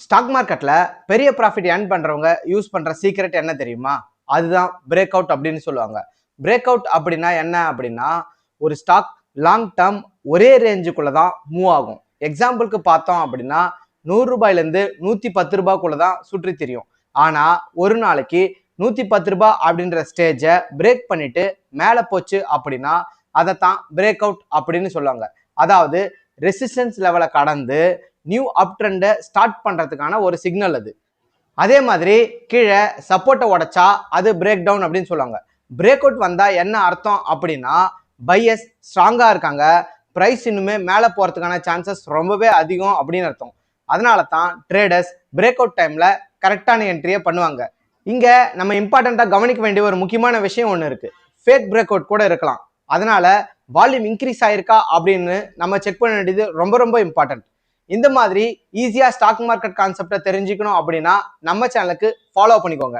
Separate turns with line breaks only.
Stock மார்க்கெட்ல பெரிய profit earn பண்றவங்க யூஸ் பண்ற சீக்ரெட் என்ன தெரியுமா? அதுதான் பிரேக் அவுட் அப்படின்னு சொல்லுவாங்க. பிரேக் அவுட் அப்படின்னா என்ன அப்படின்னா, ஒரு ஸ்டாக் லாங் டேர்ம் ஒரே ரேஞ்சுக்குள்ள தான் மூவ் ஆகும். எக்ஸாம்பிளுக்கு பார்த்தோம் அப்படின்னா, ரூ. 100லேருந்து ரூ. 110 தான் சுற்றி திரியும். ஆனா ஒரு நாளைக்கு ரூ. 110 அப்படின்ற ஸ்டேஜை பிரேக் பண்ணிட்டு மேலே போச்சு அப்படின்னா அதைத்தான் பிரேக் அவுட் அப்படின்னு சொல்லுவாங்க. அதாவது ரெசிஸ்டன்ஸ் லெவலை கடந்து நியூ அப் ட்ரெண்டை ஸ்டார்ட் பண்றதுக்கான ஒரு சிக்னல் அது. அதே மாதிரி கீழே சப்போர்ட்டை உடைச்சா அது பிரேக் டவுன் அப்படின்னு சொல்லுவாங்க. பிரேக் அவுட் வந்தா என்ன அர்த்தம் அப்படின்னா, பையர்ஸ் ஸ்ட்ராங்கா இருக்காங்க, பிரைஸ் இன்னுமே மேலே போறதுக்கான சான்சஸ் ரொம்பவே அதிகம் அப்படின்னு அர்த்தம். அதனால தான் ட்ரேடர்ஸ் பிரேக் அவுட் டைம்ல கரெக்டான என்ட்ரியை பண்ணுவாங்க. இங்க நம்ம இம்பார்ட்டண்டா கவனிக்க வேண்டிய ஒரு முக்கியமான விஷயம் ஒன்று இருக்கு. ஃபேக் பிரேக் அவுட் கூட இருக்கலாம். அதனால வால்யூம் இன்க்ரீஸ் ஆயிருக்கா அப்படின்னு நம்ம செக் பண்ண வேண்டியது ரொம்ப ரொம்ப இம்பார்ட்டன்ட். இந்த மாதிரி ஈஸியா ஸ்டாக் மார்க்கெட் கான்செப்டை தெரிஞ்சுக்கணும் அப்படின்னா நம்ம சேனலுக்கு ஃபாலோ பண்ணிக்கோங்க.